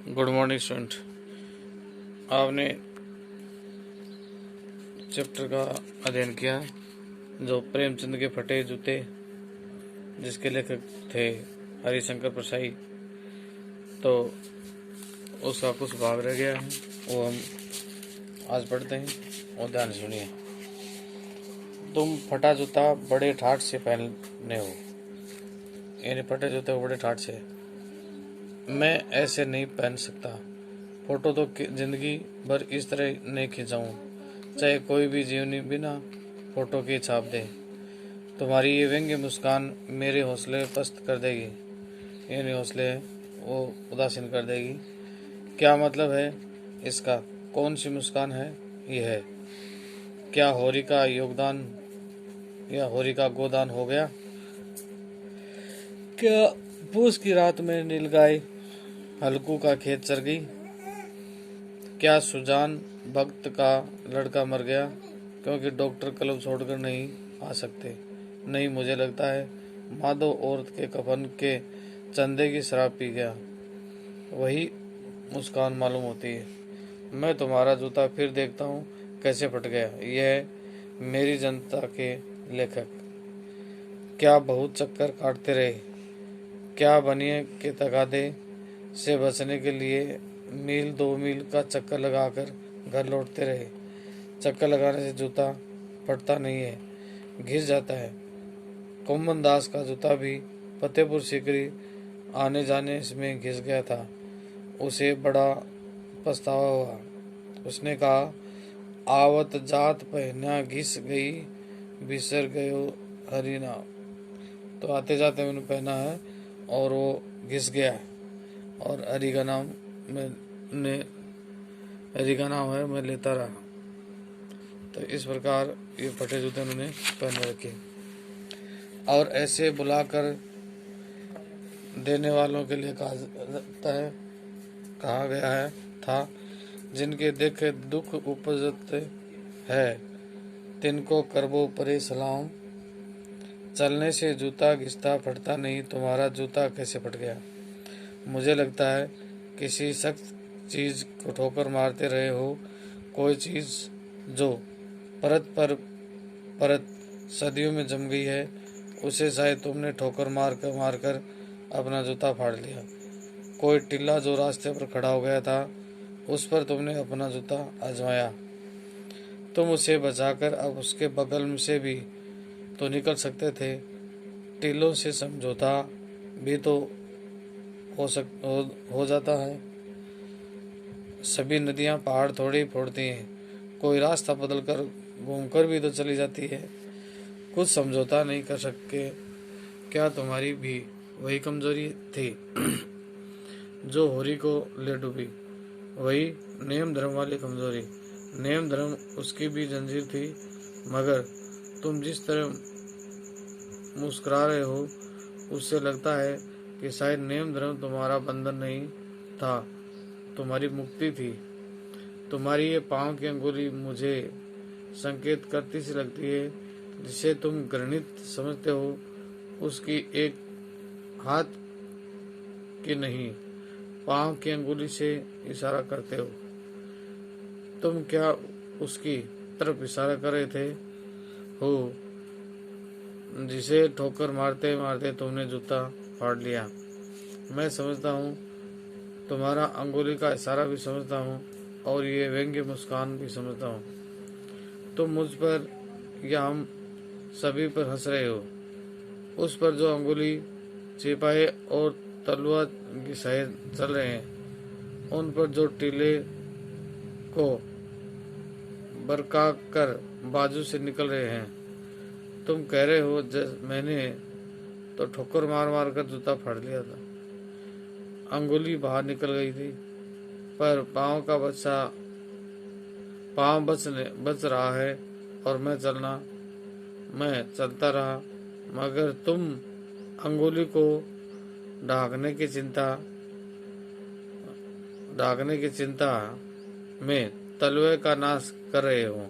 Good morning student. आपने chapter का अध्ययन किया जो प्रेमचंद के फटे जूते, जिसके लेखक थे हरिशंकर परसाई। तो उसका कुछ भाग रह गया है, वो हम आज पढ़ते हैं और ध्यान से सुनिए। तुम फटा जूता बड़े ठाठ से पहनने हो, यानी फटे जूते को बड़े ठाठ से। मैं ऐसे नहीं पहन सकता। फोटो तो जिंदगी भर इस तरह नहीं खिंचाऊं, चाहे कोई भी जीवनी बिना फोटो की छाप दे। तुम्हारी ये व्यंग्य मुस्कान मेरे हौसले पस्त कर देगी, यानी हौसले वो उदासीन कर देगी। क्या मतलब है इसका? कौन सी मुस्कान है ये है? क्या होरी का योगदान या होरी का गोदान हो गया? क्या पूस की रात में नीलगाय हल्कू का खेत चर गई? क्या सुजान भक्त का लड़का मर गया क्योंकि डॉक्टर क्लब छोड़कर नहीं आ सकते? नहीं, मुझे लगता है माधव औरत के कफन के चंदे की शराब पी गया। वही मुस्कान मालूम होती है। मैं तुम्हारा जूता फिर देखता हूँ कैसे फट गया। यह मेरी जनता के लेखक। क्या बहुत चक्कर काटते रहे? क्या बनिए के तगादे से बचने के लिए मील 2 मील का चक्कर लगाकर घर लौटते रहे? चक्कर लगाने से जूता फटता नहीं है, घिस जाता है। कुम्मन दास का जूता भी फतेहपुर सीकरी आने जाने में घिस गया था। उसे बड़ा पछतावा हुआ। उसने कहा, आवत जात पहना घिस गई, बिसर गयो हरि नाम। तो आते जाते मैंने पहना है और वो घिस गया है, और हरि का नाम हरि का नाम है मैं लेता रहा। तो इस प्रकार ये फटे जूते उन्होंने पहन रखे। और ऐसे बुलाकर देने वालों के लिए कहा गया है था, जिनके देखे दुख उपजते है तिनको करबो परे सलाम। चलने से जूता घिसता फटता नहीं, तुम्हारा जूता कैसे फट गया? मुझे लगता है किसी सख्त चीज को ठोकर मारते रहे हो। कोई चीज जो परत पर परत सदियों में जम गई है, उसे शायद तुमने ठोकर मारकर अपना जूता फाड़ लिया। कोई टिल्ला जो रास्ते पर खड़ा हो गया था, उस पर तुमने अपना जूता आजमाया। तुम उसे बचाकर अब उसके बगल से भी तो निकल सकते थे। टिल्लों से समझौता भी तो हो जाता है। सभी नदियां पहाड़ थोड़ी ही फोड़ती हैं, कोई रास्ता बदलकर घूमकर भी तो चली जाती है। कुछ समझौता नहीं कर सकते। क्या तुम्हारी भी वही कमजोरी थी जो होरी को ले डूबी? वही नेम धर्म वाली कमजोरी। नेम धर्म उसकी भी जंजीर थी, मगर तुम जिस तरह मुस्कुरा रहे हो उससे लगता है कि शायद नेम धर्म तुम्हारा बंधन नहीं था, तुम्हारी मुक्ति थी। तुम्हारी ये पाँव की अंगुली मुझे संकेत करती सी लगती है, जिसे तुम घृणित समझते हो उसकी एक हाथ की नहीं, पाँव की अंगुली से इशारा करते हो। तुम क्या उसकी तरफ इशारा कर रहे थे हो जिसे ठोकर मारते मारते तुमने जूता फाड़ लिया? मैं समझता हूँ, तुम्हारा अंगुली का इशारा भी समझता हूँ, और ये व्यंग्य मुस्कान भी समझता हूँ। तुम मुझ पर या हम सभी पर हंस रहे हो, उस पर जो अंगुली सिपाही और तलवार घिसाए चल रहे हैं, उन पर जो टीले को बरका कर बाजू से निकल रहे हैं। तुम कह रहे हो मैंने तो ठोकर मार मार कर जूता फाड़ लिया था। अंगुली बाहर निकल गई थी, पर पाँव बच रहा है, और मैं चलता रहा। मगर तुम अंगुली को ढांकने की चिंता में तलवे का नाश कर रहे हो।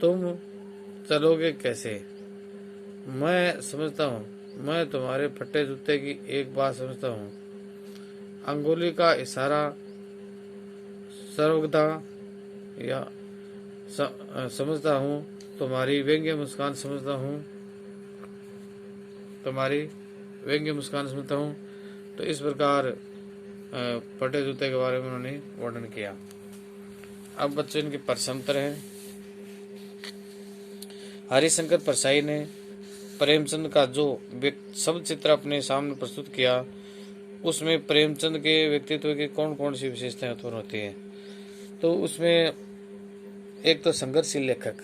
तुम चलोगे कैसे? मैं समझता हूँ। मैं तुम्हारे फटे जूते की एक बात समझता हूँ। अंगुली का इशारा सर्वदा या समझता हूँ, तुम्हारी व्यंग्य मुस्कान समझता हूँ, तुम्हारी व्यंग्य मुस्कान समझता हूँ। तो इस प्रकार फटे जूते के बारे में उन्होंने वर्णन किया। अब बच्चे इनके प्रश्नोत्तर हैं। हरिशंकर परसाई ने प्रेमचंद का जो शब्द चित्र अपने सामने प्रस्तुत किया, उसमें प्रेमचंद के व्यक्तित्व की कौन कौन सी विशेषताएं उत्पन्न होती हैं। तो उसमें एक तो संघर्षशील लेखक।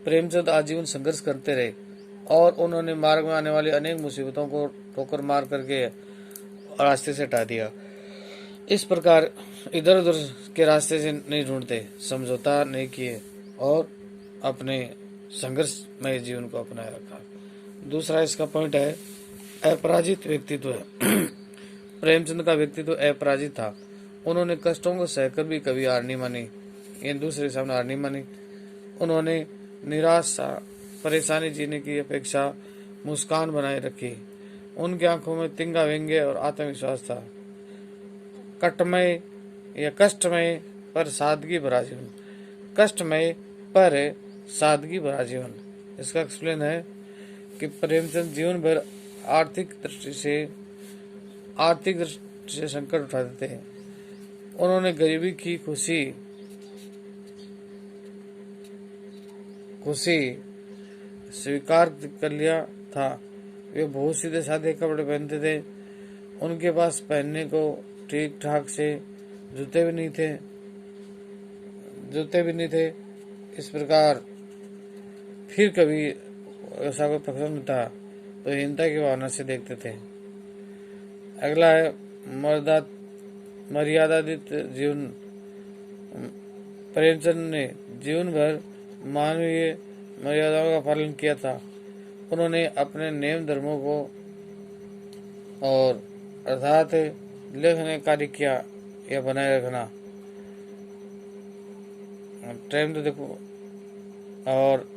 प्रेमचंद आजीवन संघर्ष करते रहे और उन्होंने मार्ग में आने वाली अनेक मुसीबतों को ठोकर मार करके रास्ते से हटा दिया। इस प्रकार इधर उधर के रास्ते से नहीं ढूंढते, समझौता नहीं किए और अपने संघर्षमय जीवन को अपनाए रखा। दूसरा इसका पॉइंट है अपराजित व्यक्तित्व। प्रेमचंद का व्यक्तित्व अपराजित था। उन्होंने कष्टों को सहकर भी कभी हार नहीं मानी, एक दूसरे के सामने हार नहीं मानी। उन्होंने निराशा परेशानी जीने की अपेक्षा मुस्कान बनाए रखी। उनकी आंखों में तिंगा व्यंग्य और आत्मविश्वास था। कष्टमय पर सादगी भरा जीवन। कष्टमय पर सादगी भरा जीवन, इसका एक्सप्लेन है कि प्रेमचंद जीवन भर आर्थिक दृष्टि से संकट उठाते थे। उन्होंने गरीबी की खुशी स्वीकार कर लिया था। वे बहुत सीधे साधे कपड़े पहनते थे। उनके पास पहनने को ठीक ठाक से जूते भी नहीं थे। इस प्रकार फिर कभी ऐसा कोई पसंद था तो हीनता की भावना से देखते थे। अगला है मर्यादातीत जीवन। प्रेमचंद ने जीवन भर मानवीय मर्यादाओं का पालन किया था। उन्होंने अपने नेम धर्मों को और अर्थात लेखन कार्य किया या बनाए रखना टाइम तो देखो, और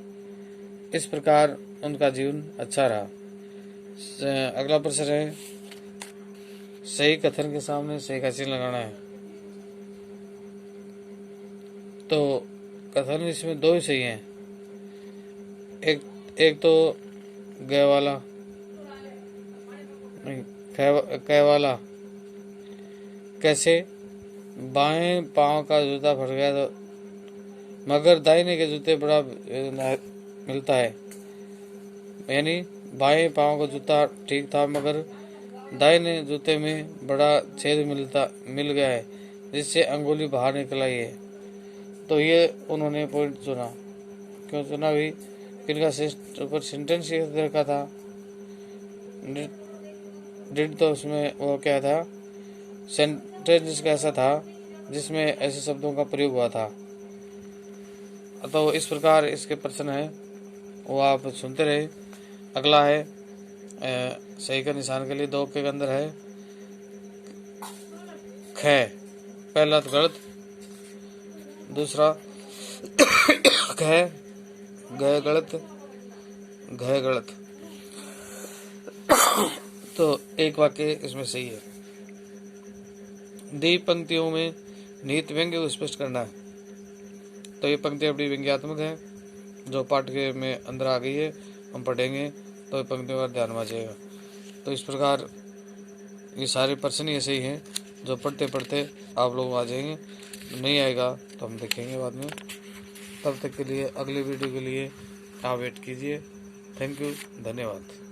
इस प्रकार उनका जीवन अच्छा रहा। अगला प्रश्न है सही कथन के सामने सही का चिन्ह लगाना है। तो कथन इसमें दो ही सही हैं। एक तो गए वाला नहीं, कह वाला। कैसे? बाएं पांव का जूता फट गया तो मगर दाहिने के जूते बड़ा मिलता है। यानी बाएं पांव का जूता ठीक था मगर दाहिने जूते में बड़ा छेद मिल गया है जिससे अंगुली बाहर निकल आई है। तो ये उन्होंने पॉइंट चुना। क्यों चुना भी? इनका ऊपर सेंटेंस ये दे रखा था। डिड तो उसमें वो क्या था, सेंटेंस कैसा था जिसमें ऐसे शब्दों का प्रयोग हुआ था। तो इस प्रकार इसके प्रश्न है वो आप सुनते रहे। अगला है सही का निशान के लिए 2 के अंदर है ख। पहला तो गलत, दूसरा ख गए गलत, घ गलत। तो एक वाक्य इसमें सही है। दी पंक्तियों में निहित व्यंग्य को स्पष्ट करना है। तो ये पंक्तियां बड़ी व्यंग्यात्मक है जो पाठ के में अंदर आ गई है, हम पढ़ेंगे तो ये पंक्तियों का ध्यान में जाएगा। तो इस प्रकार ये सारे प्रश्न ऐसे ही हैं जो पढ़ते पढ़ते आप लोग आ जाएंगे। नहीं आएगा तो हम देखेंगे बाद में। तब तक के लिए अगली वीडियो के लिए आप वेट कीजिए। थैंक यू, धन्यवाद।